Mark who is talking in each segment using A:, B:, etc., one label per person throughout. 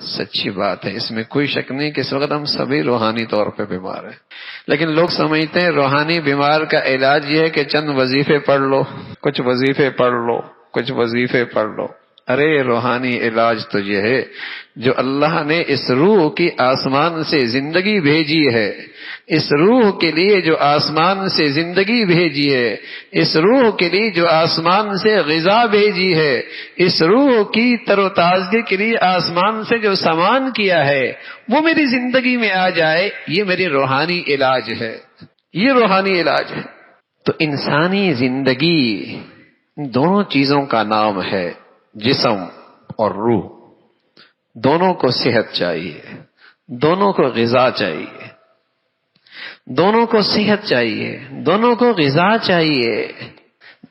A: سچی بات ہے، اس میں کوئی شک نہیں کہ اس وقت ہم سبھی روحانی طور پہ بیمار ہیں، لیکن لوگ سمجھتے ہیں روحانی بیمار کا علاج یہ ہے کہ چند وظیفے پڑھ لو، کچھ وظیفے پڑھ لو، کچھ وظیفے پڑھ لو۔ ارے روحانی علاج تو یہ ہے جو اللہ نے اس روح کی آسمان سے زندگی بھیجی ہے، اس روح کے لیے جو آسمان سے زندگی بھیجی ہے، اس روح کے لیے جو آسمان سے غذا بھیجی ہے، اس روح کی تر و تازگی کے لیے آسمان سے جو سامان کیا ہے وہ میری زندگی میں آ جائے، یہ میری روحانی علاج ہے، یہ روحانی علاج ہے۔ تو انسانی زندگی دونوں چیزوں کا نام ہے، جسم اور روح، دونوں کو صحت چاہیے، دونوں کو غذا چاہیے، دونوں کو صحت چاہیے، دونوں کو غذا چاہیے،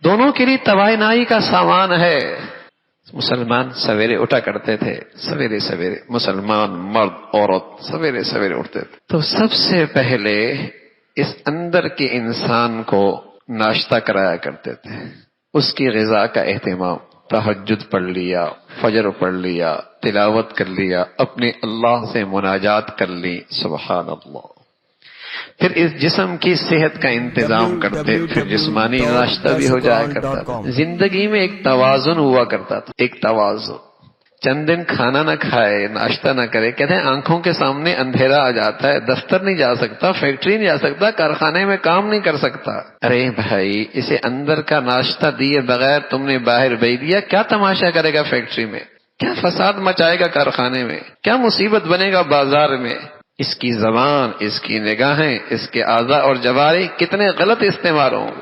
A: دونوں کے لیے توانائی کا سامان ہے۔ مسلمان سویرے اٹھا کرتے تھے، سویرے سویرے مسلمان مرد عورت سویرے سویرے اٹھتے تھے تو سب سے پہلے اس اندر کے انسان کو ناشتہ کرایا کرتے تھے، اس کی غذا کا اہتمام، تہجد پڑھ لیا، فجر پڑھ لیا، تلاوت کر لیا، اپنے اللہ سے مناجات کر لی، سبحان اللہ۔ پھر اس جسم کی صحت کا انتظام کرتے، پھر جسمانی ناشتہ بھی ہو جایا کرتا تھا۔ زندگی میں ایک توازن ہوا کرتا تھا، ایک توازن۔ چند دن کھانا نہ کھائے، ناشتہ نہ کرے، کہتے ہیں آنکھوں کے سامنے اندھیرا آ جاتا ہے، دفتر نہیں جا سکتا، فیکٹری نہیں جا سکتا، کارخانے میں کام نہیں کر سکتا۔ ارے بھائی، اسے اندر کا ناشتہ دیے بغیر تم نے باہر بھیج دیا، کیا تماشا کرے گا فیکٹری میں، کیا فساد مچائے گا کارخانے میں، کیا مصیبت بنے گا بازار میں۔ اس کی زبان، اس کی نگاہیں، اس کے اعضاء اور جوارح کتنے غلط استعمال ہوں گے۔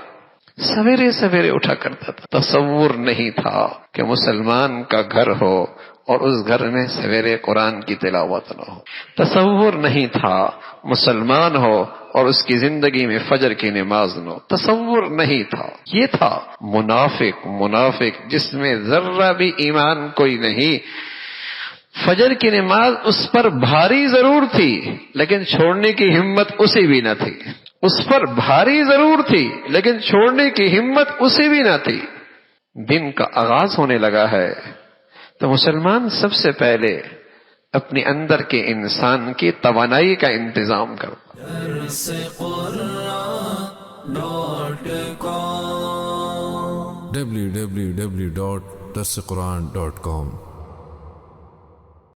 A: سویرے سویرے اٹھا کرتا تھا، تصور نہیں تھا کہ مسلمان کا گھر ہو اور اس گھر میں سویرے قرآن کی تلاوت نہ ہو، تصور نہیں تھا مسلمان ہو اور اس کی زندگی میں فجر کی نماز نہ ہو، تصور نہیں تھا۔ یہ تھا منافق جس میں ذرہ بھی ایمان کوئی نہیں۔ فجر کی نماز اس پر بھاری ضرور تھی لیکن چھوڑنے کی ہمت اسے بھی نہ تھی، اس پر بھاری ضرور تھی لیکن چھوڑنے کی ہمت اسے بھی نہ تھی۔ دن کا آغاز ہونے لگا ہے تو مسلمان سب سے پہلے اپنے اندر کے انسان کی توانائی کا انتظام کرتا۔
B: www.darsequran.com